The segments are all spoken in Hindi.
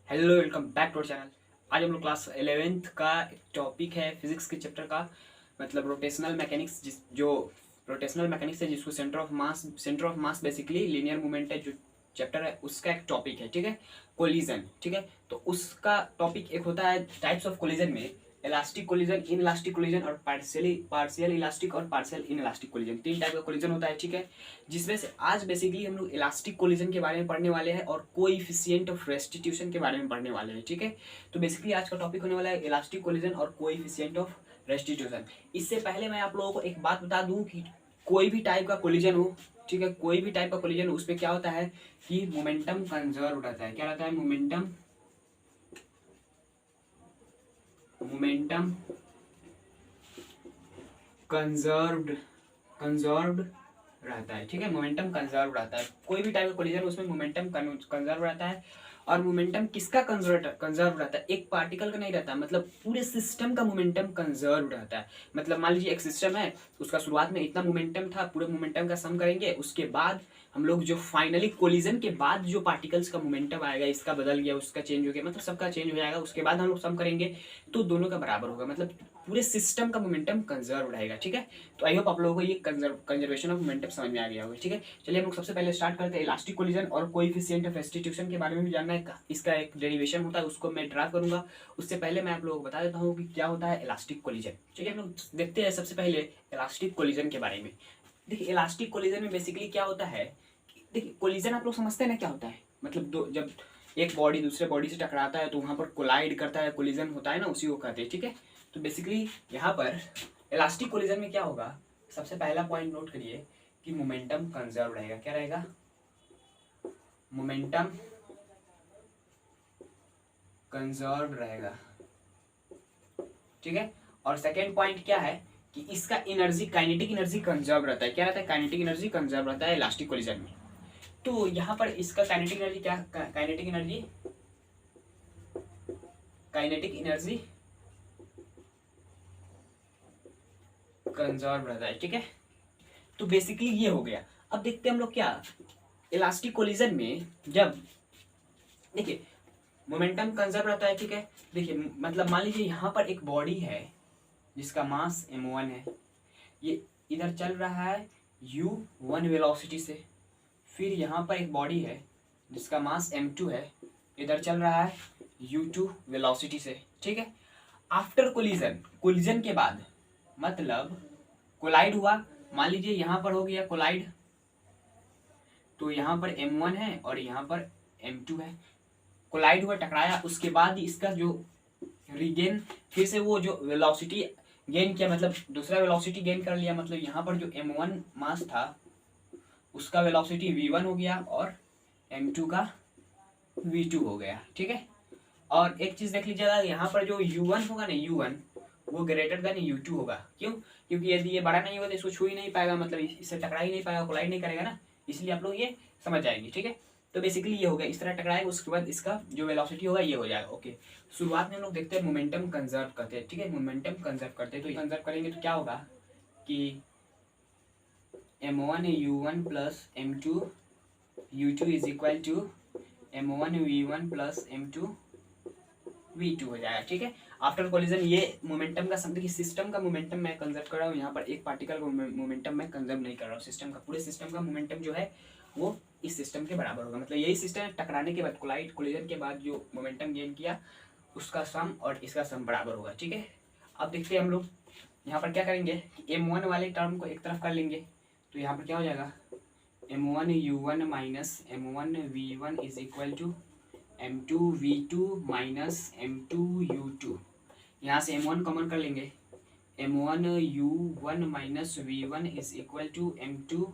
Hello, welcome back to channel. आज हम लोग क्लास 11th का एक टॉपिक है फिजिक्स के चैप्टर का, मतलब रोटेशनल मैकेनिक्स। जो रोटेशनल मैकेनिक्स है, जिसको centre of mass basically linear movement है, जो चैप्टर है उसका एक टॉपिक है। ठीक है, कोलिजन। ठीक है, तो उसका टॉपिक एक होता है टाइप्स ऑफ कोलिजन में, elastic collision, in elastic collision और पार्शियल इलास्टिक और पार्शियल इन इलास्टिक कोलिजन। तीन टाइप का कोलिजन होता है। ठीक है, जिसमें से आज बेसिकली हम लोग इलास्टिक कोलिजन के बारे में पढ़ने वाले हैं और कोएफिशिएंट ऑफ रेस्टिट्यूशन के बारे में पढ़ने वाले हैं। ठीक है, तो बेसिकली आज का टॉपिक होने वाला है इलास्टिक कोलिजन और कोएफिशिएंट ऑफ रेस्टिट्यूशन। इससे पहले मैं आप लोगों को एक बात बता दूं कि कोई भी टाइप का कोलिजन हो, ठीक है, कोई भी टाइप का कोलिजन हो, उसमें क्या होता है कि मोमेंटम कंजर्व रहता है। क्या रहता है? मोमेंटम कंजर्व्ड कंजर्व्ड रहता है। ठीक है, मोमेंटम कंजर्व रहता है। कोई भी टाइप का कोलिजन उसमें मोमेंटम कंजर्व रहता है। और मोमेंटम किसका कंजर्व रहता है? एक पार्टिकल का नहीं रहता, मतलब पूरे सिस्टम का मोमेंटम कंजर्व रहता है। मतलब मान लीजिए एक सिस्टम है, उसका शुरुआत में इतना मोमेंटम था, पूरे मोमेंटम का सम करेंगे, उसके बाद हम लोग जो फाइनली कोलिजन के बाद जो पार्टिकल्स का मोमेंटम आएगा, इसका बदल गया, उसका चेंज हो गया, मतलब सबका चेंज हो जाएगा, उसके बाद हम लोग सम करेंगे तो दोनों का बराबर होगा, मतलब पूरे सिस्टम का मोमेंटम कंजर्व रहेगा। ठीक है, तो आई होप आप लोगों को ये कंजर्वेशन ऑफ मोमेंटम समझ में आ गया होगा। ठीक है, चलिए हम लोग सबसे पहले स्टार्ट करते हैं। इलास्टिक कोलिजन और कोएफिशिएंट ऑफ रेस्टिट्यूशन के बारे में भी जानना है। इसका एक डेरिवेशन होता है, उसको मैं ड्रा करूंगा। उससे पहले मैं आप लोगों को बता देता हूँ कि क्या होता है इलास्टिक कोलिजन। ठीक है, हम लोग देखते हैं सबसे पहले इलास्टिक कोलिजन के बारे में। देखिए, इलास्टिक कोलिजन में बेसिकली क्या होता है, देखिए कोलिजन आप लोग समझते हैं ना क्या होता है? मतलब दो, जब एक बॉडी दूसरे बॉडी से टकराता है तो वहां पर कोलाइड करता है, कोलिजन होता है ना, उसी को कहते हैं। ठीक है, तो बेसिकली यहाँ पर इलास्टिक कोलिजन में क्या होगा, सबसे पहला पॉइंट नोट करिए कि मोमेंटम कंजर्व रहेगा। क्या रहेगा? मोमेंटम कंजर्व रहेगा। ठीक है, और सेकेंड पॉइंट क्या है कि इसका एनर्जी, काइनेटिक एनर्जी कंजर्व रहता है। क्या रहता है? काइनेटिक एनर्जी कंजर्व रहता है इलास्टिक कोलिजन में। तो यहाँ पर इसका काइनेटिक एनर्जी क्या, काइनेटिक एनर्जी कंजर्व रहता है। ठीक है, तो बेसिकली ये हो गया। अब देखते हैं हम लोग क्या इलास्टिक कोलिजन में, जब देखिए मोमेंटम कंजर्व रहता है। ठीक है, देखिए मतलब मान लीजिए यहाँ पर एक बॉडी है जिसका मास m1 है, ये इधर चल रहा है u1 वेलोसिटी से। फिर यहाँ पर एक बॉडी है जिसका मास m2 है, इधर चल रहा है u2 वेलोसिटी से। ठीक है, आफ्टर कोलिजन, कोलिजन के बाद मतलब कोलाइड हुआ, मान लीजिए यहाँ पर हो गया कोलाइड, तो यहाँ पर m1 है और यहाँ पर m2 है, कोलाइड हुआ, टकराया, उसके बाद इसका जो रीगेन, फिर से वो जो वेलोसिटी गेन किया, मतलब दूसरा वेलोसिटी गेन कर लिया, मतलब यहाँ पर जो m1 मास था उसका वेलोसिटी v1 हो गया और m2 का v2 हो गया। ठीक है, और एक चीज देख लीजिएगा, यहाँ पर जो u1 होगा ना, u1 वो ग्रेटर देन u2 होगा। क्यों? क्योंकि यदि ये बड़ा नहीं होगा तो इसको छू ही नहीं पाएगा, मतलब इससे टकरा ही नहीं पाएगा, कोलाइड नहीं करेगा ना, इसलिए आप लोग ये समझ जाएंगे। ठीक है, तो बेसिकली ये हो गया, इस तरह टकराएगा, उसके बाद इसका जो वेलोसिटी होगा ये हो जाएगा। ओके, शुरुआत में हम लोग देखते हैं मोमेंटम कंजर्व करते हैं। ठीक है, मोमेंटम कंजर्व करते हैं, तो कंजर्व करेंगे तो क्या होगा कि m1 u1 plus m2 u2 is equal to m1 v1 plus m2 v2 हो जाएगा। ठीक है, आफ्टर कोलिजन ये मोमेंटम का समझ, कि सिस्टम का मोमेंटम मैं कंजर्व कर रहा हूँ, यहाँ पर एक पार्टिकल का मोमेंटम मैं कंजर्व नहीं कर रहा हूँ, सिस्टम का, पूरे सिस्टम का मोमेंटम जो है वो इस सिस्टम के बराबर होगा। मतलब यही सिस्टम है, टकराने के बाद, कोलिजन के बाद जो मोमेंटम गेन किया उसका सम और इसका सम बराबर होगा। ठीक है, अब देखते हैं हम लोग यहाँ पर क्या करेंगे कि m1 वाले टर्म को एक तरफ कर लेंगे, तो यहाँ पर क्या हो जाएगा, m1 u1 minus m1 v1 is equal to m2 v2 minus m2 u2। यहाँ से m1 कॉमन कर लेंगे, m1 u1 minus v1 is equal to m2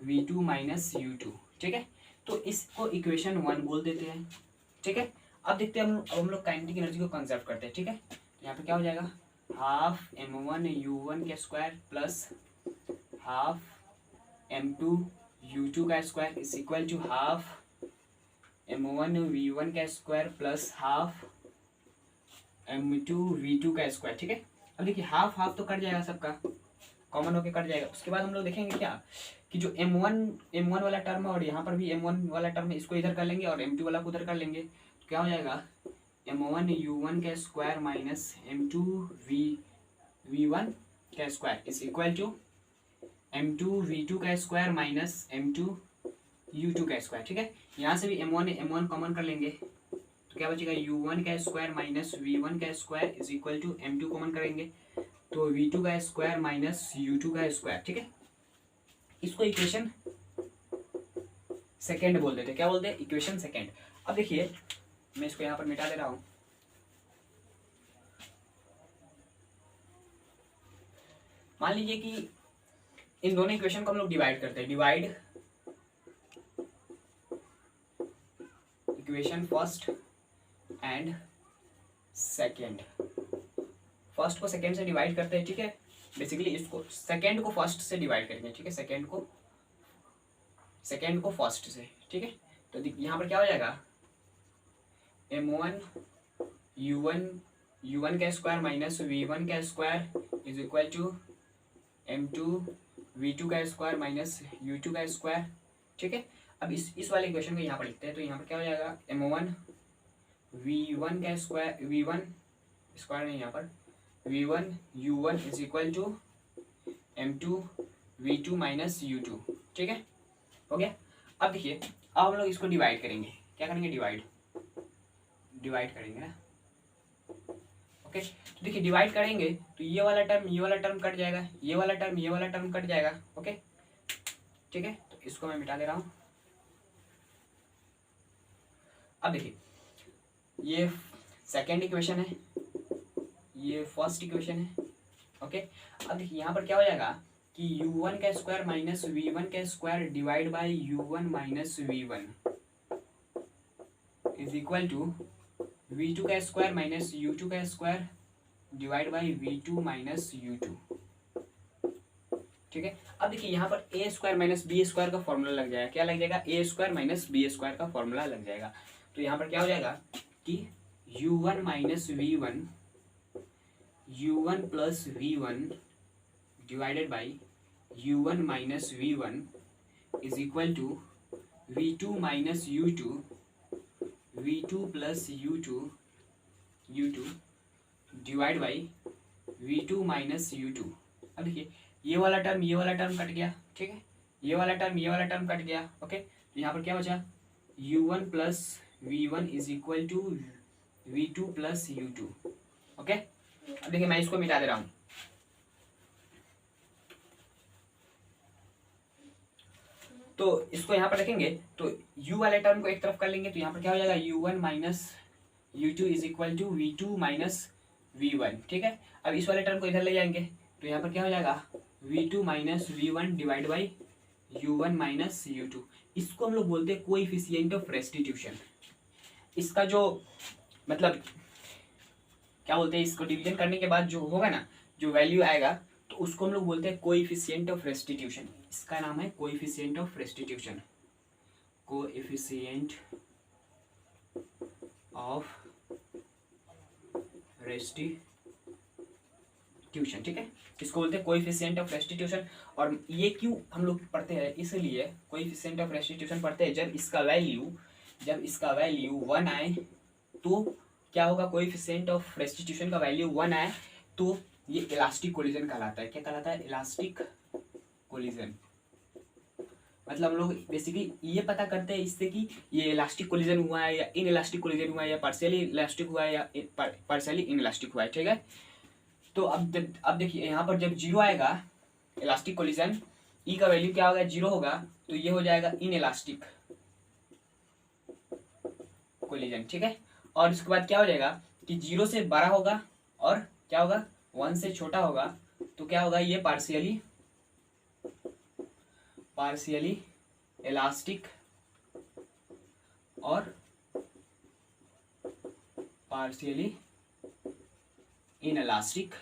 v2 minus u2। ठीक है, तो इसको इक्वेशन 1 बोल देते हैं। ठीक है, अब देखते हैं हम लोग काइनेटिक एनर्जी को कंजर्व करते हैं। ठीक है, यहाँ पे क्या हो जाएगा, हाफ m1 u1 का square plus half m2 u2 का square is equal to half m1 v1 का square plus half m2 v2 का स्क्वायर। ठीक है, अब देखिए हाफ हाफ तो कट जाएगा, सबका कॉमन होके कट जाएगा। उसके बाद हम लोग देखेंगे क्या कि जो m1 वाला टर्म है और यहाँ पर भी m1 वाला टर्म है, इसको इधर कर लेंगे और m2 वाला को उधर कर लेंगे। क्या हो जाएगा m1u1 का स्क्वायर माइनस m2v1 का square is equal to m2v2 का स्क्वायर माइनस m2u2 का स्क्वायर। ठीक है, यहाँ से भी m1 कॉमन कर लेंगे तो क्या बचेगा u1 का स्क्वायर माइनस v1 का square is equal to m2 common करेंगे तो v2 का स्क्वायर माइनस u2 का स्क्वायर। ठीक है, इसको इक्वेशन सेकेंड बोल देते, क्या बोलते हैं इक्वेशन सेकेंड। अब देखिए मैं इसको यहाँ पर मिटा दे रहा हूँ। मान लीजिए कि इन दोनों इक्वेशन को हम लोग डिवाइड करते हैं, divide equation first and second. First को सेकेंड से डिवाइड करते हैं। ठीक है, बेसिकली इसको सेकेंड को फर्स्ट से डिवाइड करेंगे। ठीक है, सेकेंड को फर्स्ट से। ठीक है, तो यहाँ पर क्या हो जाएगा m1u1 का स्क्वायर माइनस v1 का square is equal to m2v2 का स्क्वायर माइनस u2 का स्क्वायर। ठीक है, अब इस वाले इक्वेशन को यहाँ पर लिखते हैं तो यहाँ पर क्या हो जाएगा m1v1 का स्क्वायर v1 स्क्वायर नहीं, यहाँ पर v1u1 is equal to m2v2 minus u2। ठीक है, हो गया। अब देखिए अब हम लोग इसको डिवाइड करेंगे। क्या करेंगे डिवाइड करेंगे ना। ओके, तो देखिए डिवाइड करेंगे तो ये वाला टर्म कट जाएगा, ये वाला टर्म कट जाएगा। ओके, ठीक है, तो इसको मैं मिटा दे रहा हूँ। अब देखिए ये सेकेंड इक्वेशन है, ये फर्स्ट इक्वेशन है। ओके, अब देखिए यहाँ पर क्या हो जाएगा कि u1 का स्क्वायर माइनस v1 का square divide by u1 minus v1 is equal to v2 का स्क्वायर माइनस u2 का square divide bye v2 minus u2। ठीक है, अब देखिए यहाँ पर a square minus b square का फॉर्मूला लग जाएगा। क्या लग जाएगा a square minus b square का फॉर्मूला लग जाएगा। तो यहाँ पर क्या हो जाएगा कि u1 minus v1 u1 plus v1 divided by u1 minus v1 is equal to v2 minus u2 v2 plus u2 divide by v2 minus u2। अब देखिए ये वाला टर्म कट गया। ठीक है, ये वाला टर्म कट गया। ओके, तो यहाँ पर क्या बचा u1 plus v1 is equal to v2 plus u2। Okay, अब देखिए मैं इसको मिटा दे रहा हूँ। तो इसको यहाँ पर रखेंगे तो u वाले टर्म को एक तरफ कर लेंगे तो यहाँ पर क्या हो जाएगा u1 minus u2 is equal to v2 minus v1। ठीक है, अब इस वाले टर्म को इधर ले जाएंगे तो यहाँ पर क्या हो जाएगा v2 minus v1 divide by u1 minus u2। इसको हम लोग बोलते हैं कोएफिशिएंट ऑफ रेस्टिट्यूशन। इसका जो मतलब क्या बोलते हैं, इसको डिवीजन करने के बाद जो होगा ना, जो वैल्यू आएगा तो उसको हम लोग बोलते हैं कोएफिशिएंट ऑफ रेस्टिट्यूशन। इसका नाम है coefficient of restitution, coefficient of restitution. ठीक है, इसको बोलते हैं कोएफिशिएंट ऑफ रेस्टिट्यूशन। और ये क्यों हम लोग पढ़ते हैं, इसलिए कोएफिशिएंट ऑफ रेस्टिट्यूशन पढ़ते हैं जब इसका वैल्यू 1 आए तो क्या होगा, कोएफिशिएंट ऑफ रेस्टिट्यूशन का वैल्यू 1 आए तो ये इलास्टिक कोलिजन कहलाता है। क्या कहलाता है, इलास्टिक कोलिजन। मतलब हम लोग बेसिकली ये पता करते हैं इससे कि ये इलास्टिक कोलिजन हुआ है या इन इलास्टिक कोलिजन हुआ है या पार्शियली इलास्टिक हुआ है या पार्शियली इन इलास्टिक हुआ है। ठीक है, तो अब देखिए यहाँ पर जब 0 आएगा इलास्टिक कोलिजन, ई का वैल्यू क्या होगा 0 होगा तो ये हो जाएगा इन इलास्टिक कोलिजन। ठीक है, और उसके बाद क्या हो जाएगा कि 0 से बड़ा होगा और क्या होगा 1 से छोटा होगा तो क्या होगा ये पार्शियली इलास्टिक और पार्शियली इनइलास्टिक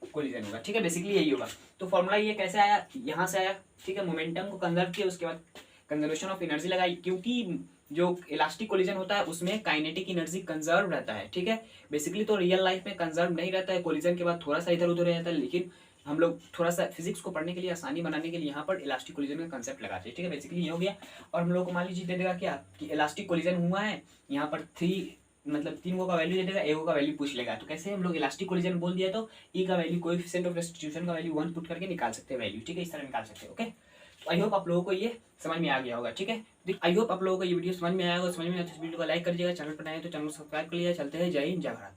कोलिजन होगा। ठीक है, बेसिकली यही होगा। तो फॉर्मूला ये कैसे आया, यहाँ से आया। ठीक है, मोमेंटम को कंजर्व किया, उसके बाद कंजर्वेशन ऑफ एनर्जी लगाई, क्योंकि जो इलास्टिक कोलिजन होता है उसमें काइनेटिक एनर्जी कंजर्व रहता है। ठीक है, बेसिकली तो रियल लाइफ में कंजर्व नहीं रहता है, कोलिजन के बाद थोड़ा सा इधर उधर रहता है, लेकिन हम लोग थोड़ा सा फिजिक्स को पढ़ने के लिए आसानी बनाने के लिए यहाँ पर इलास्टिक कोलिजन का कंसेप्ट लगाते हैं, ठीक है। बेसिकली ये हो गया। और हम लोग को मान लीजिए दे देगा क्या कि इलास्टिक कोलिजन हुआ है, यहाँ पर 3 मतलब 3 गो का वैल्यू दे देगा, एक का वैल्यू पूछ लेगा। तो कैसे हम लोग इलास्टिक कोलिजन बोल दिया तो ई का वैल्यू कोएफिशिएंट ऑफ रेस्टिट्यूशन का वैल्यू 1 पुट करके निकाल सकते हैं वैल्यू, ठीक है। इस तरह निकाल सकते हैं, ओके। तो आई होप आप लोगों को ये समझ में आ गया होगा, ठीक है। आई होप आप लोगों को ये वीडियो समझ में आया होगा। समझ में आया तो इस वीडियो को लाइक कर दीजिएगा, चैनल पर नए हैं तो चैनल को सब्सक्राइब कर लीजिएगा। चलते हैं, जय हिंद, जय भारत।